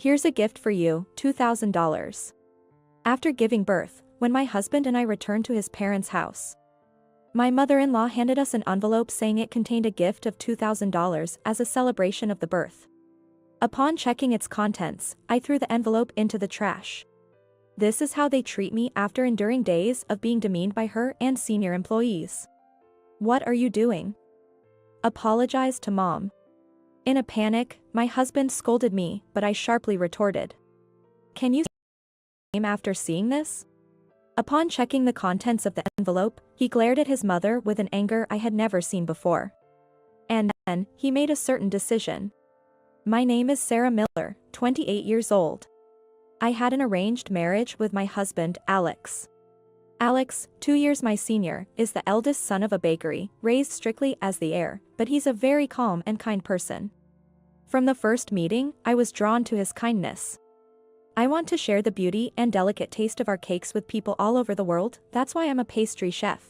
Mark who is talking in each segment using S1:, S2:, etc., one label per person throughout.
S1: Here's a gift for you, $2,000. After giving birth, when my husband and I returned to his parents' house, my mother-in-law handed us an envelope saying it contained a gift of $2,000 as a celebration of the birth. Upon checking its contents, I threw the envelope into the trash. This is how they treat me after enduring days of being demeaned by her and senior employees. What are you doing? Apologize to mom. In a panic, my husband scolded me, but I sharply retorted. Can you say my name after seeing this? Upon checking the contents of the envelope, he glared at his mother with an anger I had never seen before. And then, he made a certain decision. My name is Sarah Miller, 28 years old. I had an arranged marriage with my husband, Alex. Alex, 2 years my senior, is the eldest son of a bakery, raised strictly as the heir, but he's a very calm and kind person. From the first meeting, I was drawn to his kindness. I want to share the beauty and delicate taste of our cakes with people all over the world, that's why I'm a pastry chef.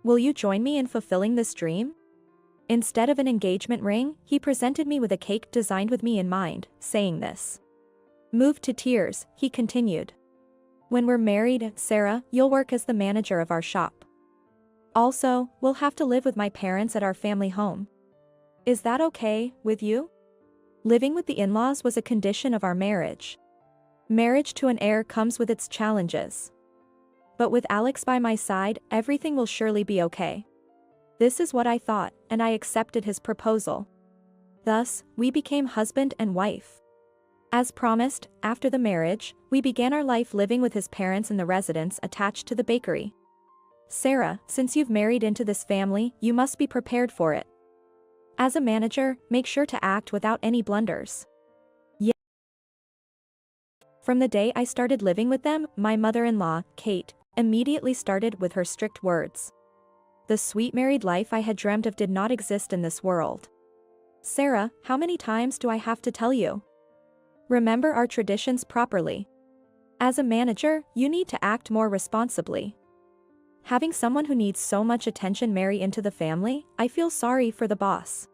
S1: Will you join me in fulfilling this dream? Instead of an engagement ring, he presented me with a cake designed with me in mind, saying this. Moved to tears, he continued. When we're married, Sarah, you'll work as the manager of our shop. Also, we'll have to live with my parents at our family home. Is that okay with you? Living with the in-laws was a condition of our marriage. Marriage to an heir comes with its challenges. But with Alex by my side, everything will surely be okay. This is what I thought, and I accepted his proposal. Thus, we became husband and wife. As promised, after the marriage, we began our life living with his parents in the residence attached to the bakery. Sarah, since you've married into this family, you must be prepared for it. As a manager, make sure to act without any blunders. From the day I started living with them, my mother-in-law, Kate, immediately started with her strict words. The sweet married life I had dreamed of did not exist in this world. Sarah, how many times do I have to tell you? Remember our traditions properly. As a manager, you need to act more responsibly. Having someone who needs so much attention marry into the family, I feel sorry for the boss.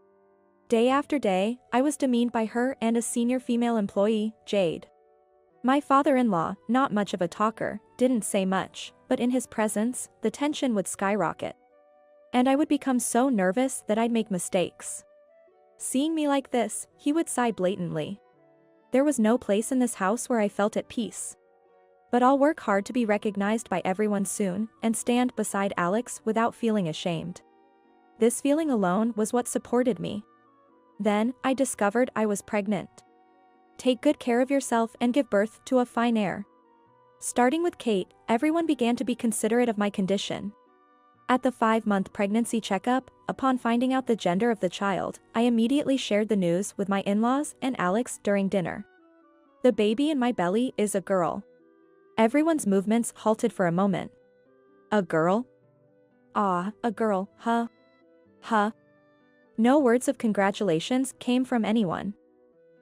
S1: Day after day, I was demeaned by her and a senior female employee, Jade. My father-in-law, not much of a talker, didn't say much, but in his presence, the tension would skyrocket. And I would become so nervous that I'd make mistakes. Seeing me like this, he would sigh blatantly. There was no place in this house where I felt at peace. But I'll work hard to be recognized by everyone soon, and stand beside Alex without feeling ashamed. This feeling alone was what supported me. Then, I discovered I was pregnant. Take good care of yourself and give birth to a fine heir. Starting with Kate, everyone began to be considerate of my condition. At the 5-month pregnancy checkup, upon finding out the gender of the child, I immediately shared the news with my in-laws and Alex during dinner. The baby in my belly is a girl. Everyone's movements halted for a moment. A girl? Ah, a girl, huh? Huh? No words of congratulations came from anyone.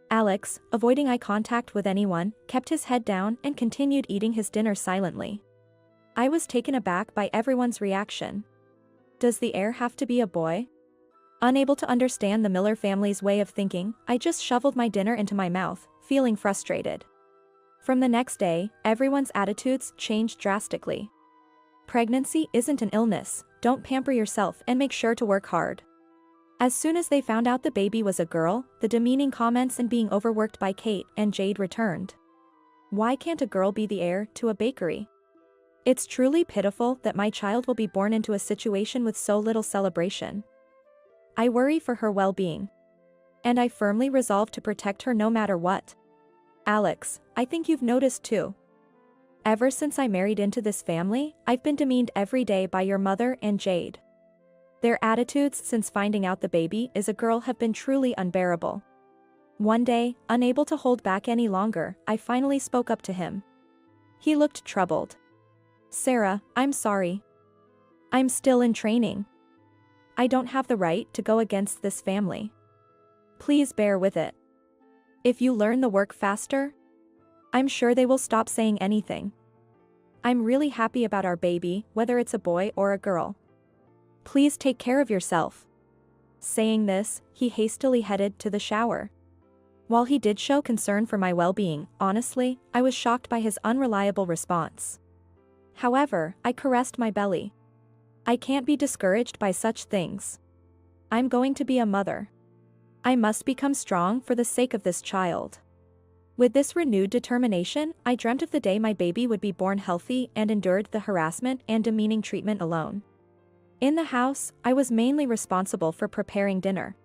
S1: Alex, avoiding eye contact with anyone, kept his head down and continued eating his dinner silently. I was taken aback by everyone's reaction. Does the heir have to be a boy? Unable to understand the Miller family's way of thinking, I just shoveled my dinner into my mouth, feeling frustrated. From the next day, everyone's attitudes changed drastically. Pregnancy isn't an illness, don't pamper yourself and make sure to work hard. As soon as they found out the baby was a girl, the demeaning comments and being overworked by Kate and Jade returned. Why can't a girl be the heir to a bakery? It's truly pitiful that my child will be born into a situation with so little celebration. I worry for her well-being. And I firmly resolve to protect her no matter what. Alex, I think you've noticed too. Ever since I married into this family, I've been demeaned every day by your mother and Jade. Their attitudes since finding out the baby is a girl have been truly unbearable. One day, unable to hold back any longer, I finally spoke up to him. He looked troubled. Sarah, I'm sorry. I'm still in training. I don't have the right to go against this family. Please bear with it. If you learn the work faster, I'm sure they will stop saying anything. I'm really happy about our baby, whether it's a boy or a girl. Please take care of yourself. Saying this, he hastily headed to the shower. While he did show concern for my well-being, honestly, I was shocked by his unreliable response. However, I caressed my belly. I can't be discouraged by such things. I'm going to be a mother. I must become strong for the sake of this child. With this renewed determination, I dreamt of the day my baby would be born healthy and endured the harassment and demeaning treatment alone. In the house, I was mainly responsible for preparing dinner.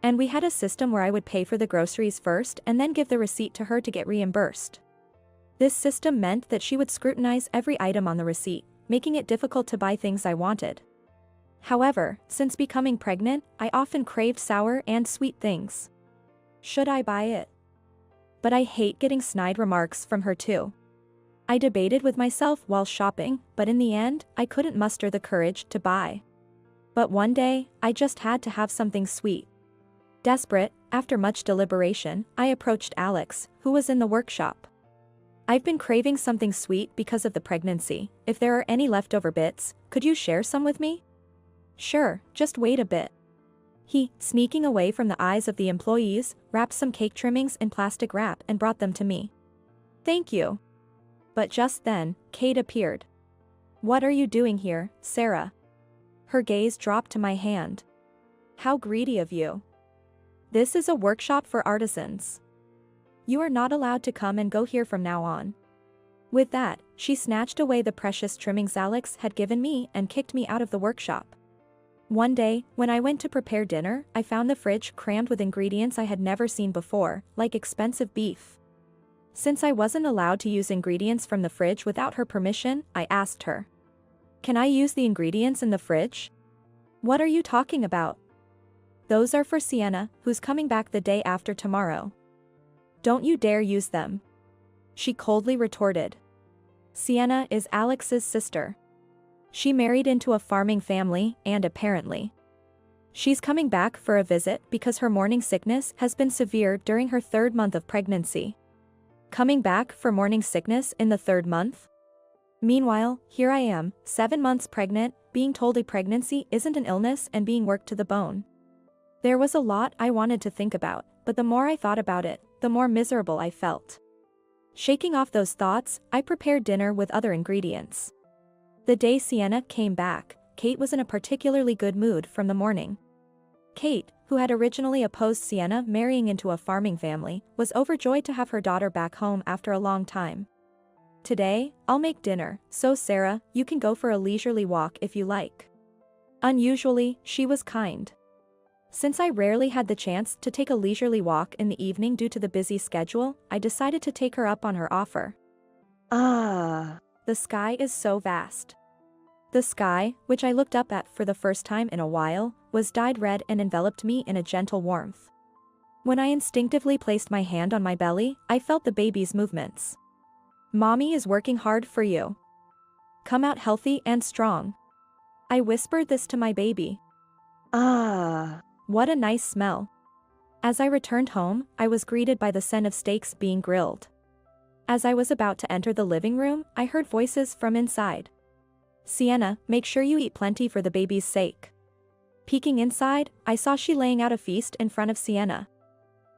S1: And we had a system where I would pay for the groceries first and then give the receipt to her to get reimbursed. This system meant that she would scrutinize every item on the receipt, making it difficult to buy things I wanted. However, since becoming pregnant, I often craved sour and sweet things. Should I buy it? But I hate getting snide remarks from her too. I debated with myself while shopping, but in the end, I couldn't muster the courage to buy. But one day, I just had to have something sweet. Desperate, after much deliberation, I approached Alex, who was in the workshop. I've been craving something sweet because of the pregnancy. If there are any leftover bits, could you share some with me? Sure, just wait a bit. He, sneaking away from the eyes of the employees, wrapped some cake trimmings in plastic wrap and brought them to me. Thank you. But just then, Kate appeared. What are you doing here, Sarah? Her gaze dropped to my hand. How greedy of you. This is a workshop for artisans. You are not allowed to come and go here from now on. With that, she snatched away the precious trimmings Alex had given me and kicked me out of the workshop. One day, when I went to prepare dinner, I found the fridge crammed with ingredients I had never seen before, like expensive beef. Since I wasn't allowed to use ingredients from the fridge without her permission, I asked her. Can I use the ingredients in the fridge? What are you talking about? Those are for Sienna, who's coming back the day after tomorrow. Don't you dare use them. She coldly retorted. Sienna is Alex's sister. She married into a farming family, and apparently, she's coming back for a visit because her morning sickness has been severe during her 3rd month of pregnancy. Coming back for morning sickness in the 3rd month? Meanwhile, here I am, 7 months pregnant, being told a pregnancy isn't an illness and being worked to the bone. There was a lot I wanted to think about, but the more I thought about it, the more miserable I felt. Shaking off those thoughts, I prepared dinner with other ingredients. The day Sienna came back, Kate was in a particularly good mood from the morning. Kate, who had originally opposed Sienna marrying into a farming family, was overjoyed to have her daughter back home after a long time. Today, I'll make dinner, so Sarah, you can go for a leisurely walk if you like. Unusually, she was kind. Since I rarely had the chance to take a leisurely walk in the evening due to the busy schedule, I decided to take her up on her offer. The sky is so vast. The sky, which I looked up at for the first time in a while, was dyed red and enveloped me in a gentle warmth. When I instinctively placed my hand on my belly, I felt the baby's movements. Mommy is working hard for you. Come out healthy and strong. I whispered this to my baby. What a nice smell. As I returned home, I was greeted by the scent of steaks being grilled. As I was about to enter the living room, I heard voices from inside. Sienna, make sure you eat plenty for the baby's sake. Peeking inside, I saw she laying out a feast in front of Sienna.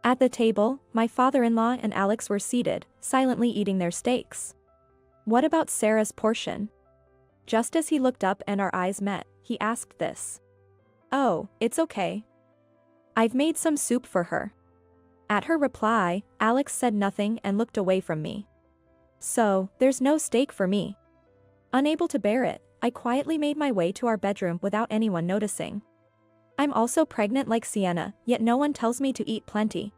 S1: At the table, my father-in-law and Alex were seated, silently eating their steaks. What about Sarah's portion? Just as he looked up and our eyes met, he asked this. Oh, it's okay. I've made some soup for her. At her reply, Alex said nothing and looked away from me. So, there's no steak for me. Unable to bear it, I quietly made my way to our bedroom without anyone noticing. I'm also pregnant like Sienna, yet no one tells me to eat plenty.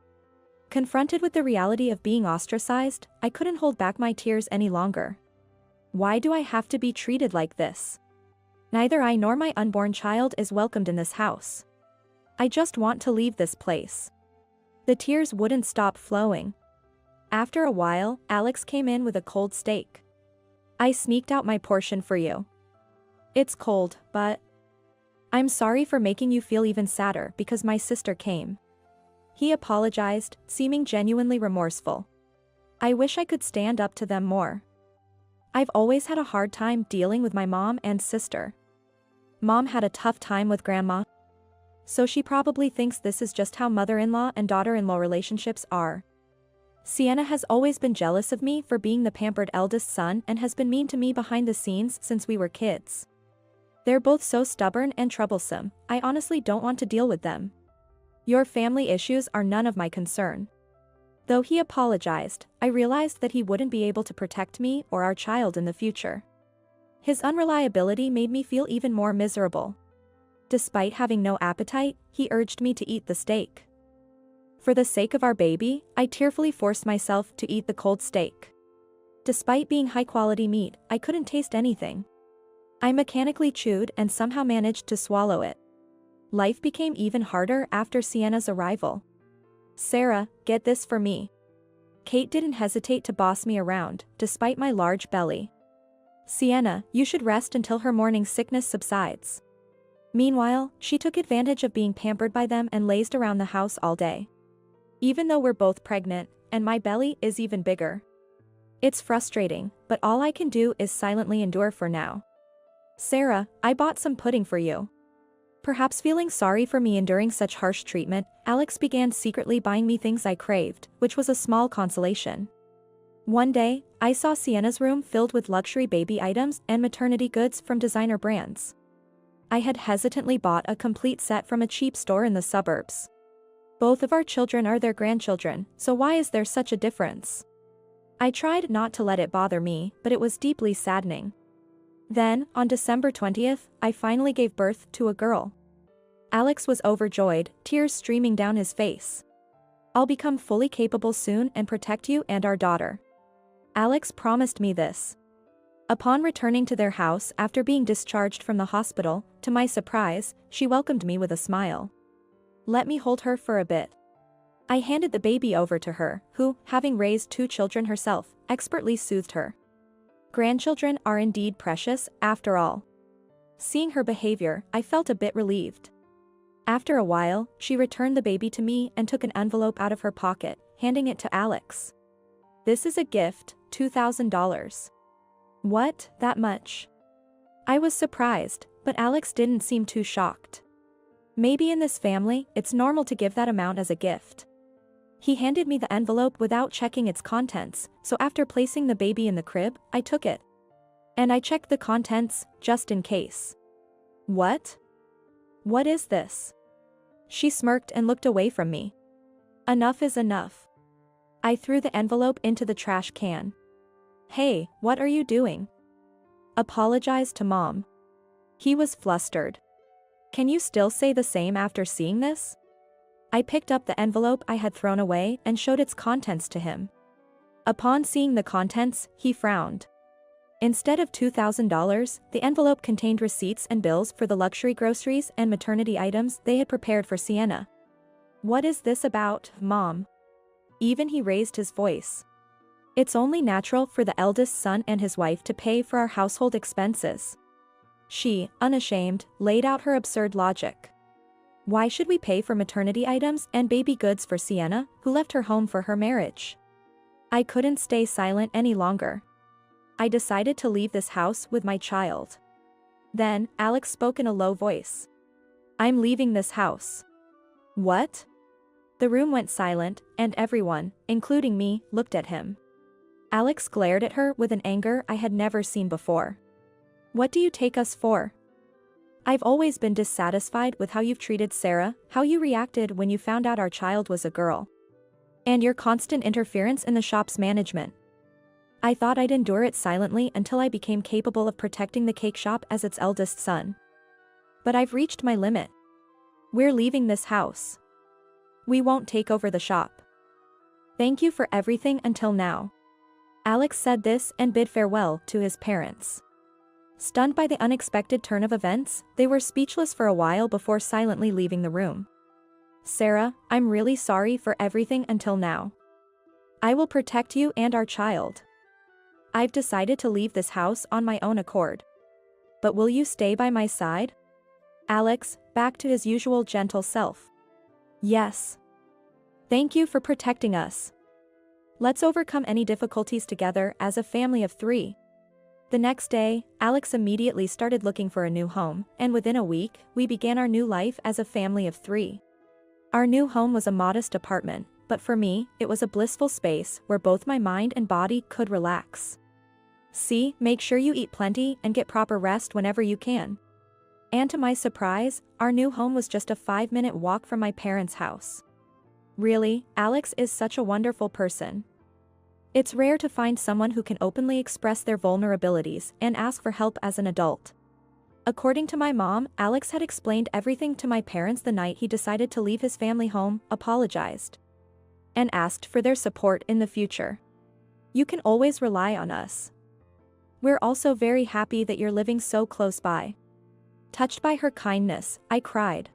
S1: Confronted with the reality of being ostracized, I couldn't hold back my tears any longer. Why do I have to be treated like this? Neither I nor my unborn child is welcomed in this house. I just want to leave this place. The tears wouldn't stop flowing. After a while, Alex came in with a cold steak. I sneaked out my portion for you. It's cold, but I'm sorry for making you feel even sadder because my sister came. He apologized, seeming genuinely remorseful. I wish I could stand up to them more. I've always had a hard time dealing with my mom and sister. Mom had a tough time with grandma. So she probably thinks this is just how mother-in-law and daughter-in-law relationships are. Sienna has always been jealous of me for being the pampered eldest son and has been mean to me behind the scenes since we were kids. They're both so stubborn and troublesome, I honestly don't want to deal with them. Your family issues are none of my concern. Though he apologized, I realized that he wouldn't be able to protect me or our child in the future. His unreliability made me feel even more miserable. Despite having no appetite, he urged me to eat the steak. For the sake of our baby, I tearfully forced myself to eat the cold steak. Despite being high-quality meat, I couldn't taste anything. I mechanically chewed and somehow managed to swallow it. Life became even harder after Sienna's arrival. "Sarah, get this for me." Kate didn't hesitate to boss me around, despite my large belly. "Sienna, you should rest until her morning sickness subsides." Meanwhile, she took advantage of being pampered by them and lazed around the house all day. Even though we're both pregnant, and my belly is even bigger. It's frustrating, but all I can do is silently endure for now. "Sarah, I bought some pudding for you." Perhaps feeling sorry for me enduring such harsh treatment, Alex began secretly buying me things I craved, which was a small consolation. One day, I saw Sienna's room filled with luxury baby items and maternity goods from designer brands. I had hesitantly bought a complete set from a cheap store in the suburbs. Both of our children are their grandchildren, so why is there such a difference? I tried not to let it bother me, but it was deeply saddening. Then, on December 20th, I finally gave birth to a girl. Alex was overjoyed, tears streaming down his face. "I'll become fully capable soon and protect you and our daughter." Alex promised me this. Upon returning to their house after being discharged from the hospital, to my surprise, she welcomed me with a smile. "Let me hold her for a bit." I handed the baby over to her, who, having raised 2 children herself, expertly soothed her. Grandchildren are indeed precious, after all. Seeing her behavior, I felt a bit relieved. After a while, she returned the baby to me and took an envelope out of her pocket, handing it to Alex. "This is a gift, $2,000. "What, that much?" I was surprised, but Alex didn't seem too shocked. "Maybe in this family, it's normal to give that amount as a gift." He handed me the envelope without checking its contents, so after placing the baby in the crib, I took it. And I checked the contents, just in case. "What? What is this?" She smirked and looked away from me. "Enough is enough." I threw the envelope into the trash can. "Hey, what are you doing?" "Apologize to Mom." He was flustered. "Can you still say the same after seeing this?" I picked up the envelope I had thrown away and showed its contents to him. Upon seeing the contents, he frowned. Instead of $2,000, the envelope contained receipts and bills for the luxury groceries and maternity items they had prepared for Sienna. "What is this about, Mom?" Even he raised his voice. "It's only natural for the eldest son and his wife to pay for our household expenses." She, unashamed, laid out her absurd logic. Why should we pay for maternity items and baby goods for Sienna, who left her home for her marriage? I couldn't stay silent any longer. I decided to leave this house with my child. Then, Alex spoke in a low voice. "I'm leaving this house." "What?" The room went silent, and everyone, including me, looked at him. Alex glared at her with an anger I had never seen before. "What do you take us for? I've always been dissatisfied with how you've treated Sarah, how you reacted when you found out our child was a girl. And your constant interference in the shop's management. I thought I'd endure it silently until I became capable of protecting the cake shop as its eldest son. But I've reached my limit. We're leaving this house. We won't take over the shop. Thank you for everything until now." Alex said this and bid farewell to his parents. Stunned by the unexpected turn of events, they were speechless for a while before silently leaving the room. "Sarah, I'm really sorry for everything until now. I will protect you and our child. I've decided to leave this house on my own accord. But will you stay by my side?" Alex, back to his usual gentle self. "Yes. Thank you for protecting us. Let's overcome any difficulties together as a family of 3. The next day, Alex immediately started looking for a new home, and within a week, we began our new life as a family of 3. Our new home was a modest apartment, but for me, it was a blissful space where both my mind and body could relax. See, make sure you eat plenty and get proper rest whenever you can. And to my surprise, our new home was just a 5-minute walk from my parents' house. Really, Alex is such a wonderful person. It's rare to find someone who can openly express their vulnerabilities and ask for help as an adult. According to my mom, Alex had explained everything to my parents the night he decided to leave his family home, apologized, and asked for their support in the future. You can always rely on us. We're also very happy that you're living so close by. Touched by her kindness, I cried.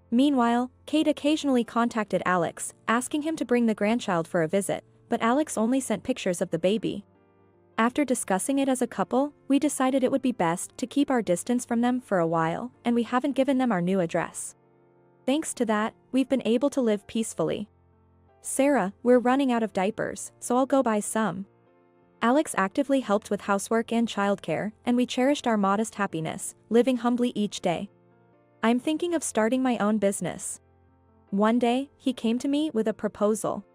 S1: Meanwhile, Kate occasionally contacted Alex, asking him to bring the grandchild for a visit, but Alex only sent pictures of the baby. After discussing it as a couple, we decided it would be best to keep our distance from them for a while, and we haven't given them our new address. Thanks to that, we've been able to live peacefully. Sarah, we're running out of diapers, so I'll go buy some. Alex actively helped with housework and childcare, and we cherished our modest happiness, living humbly each day. I'm thinking of starting my own business. One day, he came to me with a proposal.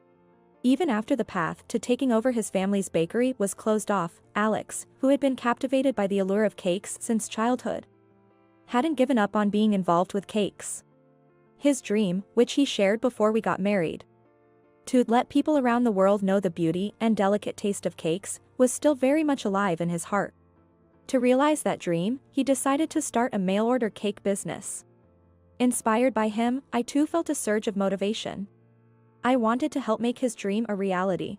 S1: Even after the path to taking over his family's bakery was closed off, Alex, who had been captivated by the allure of cakes since childhood, hadn't given up on being involved with cakes. His dream, which he shared before we got married, to let people around the world know the beauty and delicate taste of cakes, was still very much alive in his heart. To realize that dream, he decided to start a mail-order cake business. Inspired by him, I too felt a surge of motivation. I wanted to help make his dream a reality.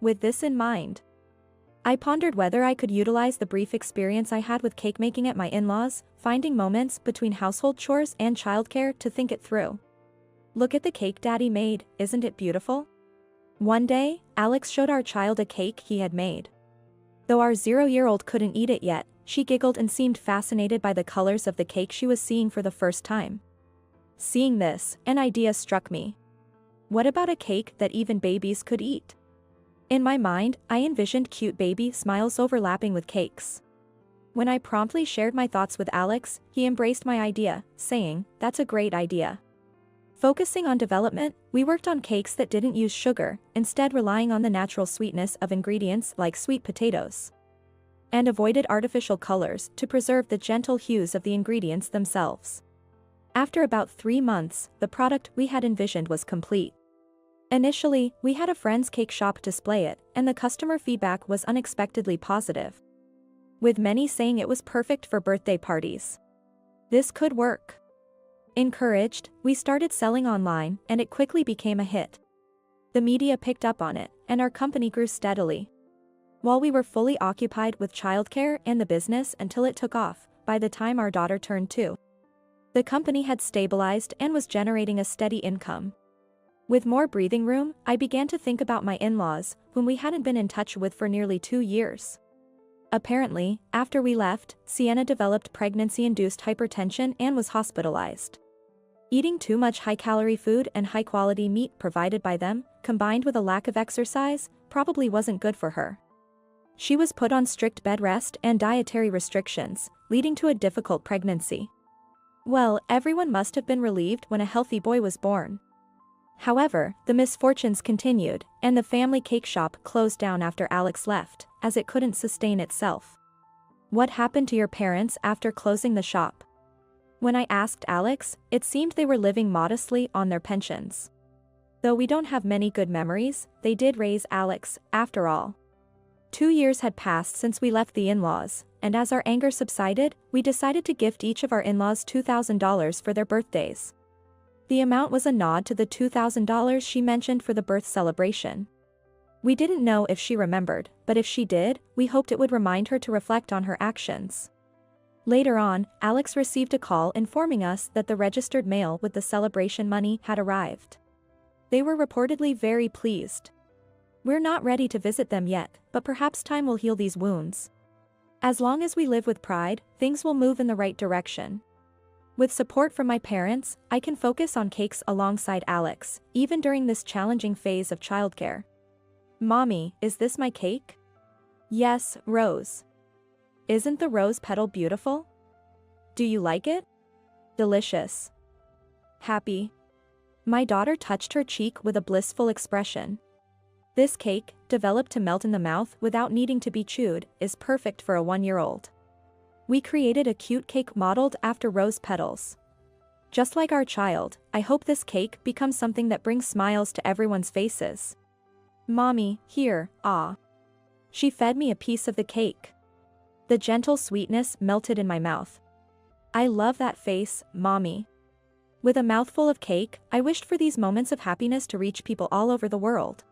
S1: With this in mind, I pondered whether I could utilize the brief experience I had with cake making at my in-laws, finding moments between household chores and childcare to think it through. Look at the cake Daddy made, isn't it beautiful? One day, Alex showed our child a cake he had made. Though our 0-year-old couldn't eat it yet, she giggled and seemed fascinated by the colors of the cake she was seeing for the first time. Seeing this, an idea struck me. What about a cake that even babies could eat? In my mind, I envisioned cute baby smiles overlapping with cakes. When I promptly shared my thoughts with Alex, he embraced my idea, saying, "That's a great idea." Focusing on development, we worked on cakes that didn't use sugar, instead relying on the natural sweetness of ingredients like sweet potatoes, and avoided artificial colors to preserve the gentle hues of the ingredients themselves. After about 3 months, the product we had envisioned was complete. Initially, we had a friend's cake shop display it, and the customer feedback was unexpectedly positive, with many saying it was perfect for birthday parties. This could work. Encouraged, we started selling online, and it quickly became a hit. The media picked up on it, and our company grew steadily. While we were fully occupied with childcare and the business until it took off, by the time our daughter turned 2, the company had stabilized and was generating a steady income. With more breathing room, I began to think about my in-laws, whom we hadn't been in touch with for nearly 2 years. Apparently, after we left, Sienna developed pregnancy-induced hypertension and was hospitalized. Eating too much high-calorie food and high-quality meat provided by them, combined with a lack of exercise, probably wasn't good for her. She was put on strict bed rest and dietary restrictions, leading to a difficult pregnancy. Well, everyone must have been relieved when a healthy boy was born. However, the misfortunes continued, and the family cake shop closed down after Alex left, as it couldn't sustain itself. What happened to your parents after closing the shop? When I asked Alex, it seemed they were living modestly on their pensions. Though we don't have many good memories, they did raise Alex, after all. 2 years had passed since we left the in-laws, and as our anger subsided, we decided to gift each of our in-laws $2,000 for their birthdays. The amount was a nod to the $2,000 she mentioned for the birth celebration. We didn't know if she remembered, but if she did, we hoped it would remind her to reflect on her actions. Later on, Alex received a call informing us that the registered mail with the celebration money had arrived. They were reportedly very pleased. We're not ready to visit them yet, but perhaps time will heal these wounds. As long as we live with pride, things will move in the right direction. With support from my parents, I can focus on cakes alongside Alex, even during this challenging phase of childcare. Mommy, is this my cake? Yes, Rose. Isn't the rose petal beautiful? Do you like it? Delicious. Happy. My daughter touched her cheek with a blissful expression. This cake, developed to melt in the mouth without needing to be chewed, is perfect for a 1-year-old. We created a cute cake modeled after rose petals. Just like our child, I hope this cake becomes something that brings smiles to everyone's faces. Mommy, here, ah. She fed me a piece of the cake. The gentle sweetness melted in my mouth. I love that face, Mommy. With a mouthful of cake, I wished for these moments of happiness to reach people all over the world.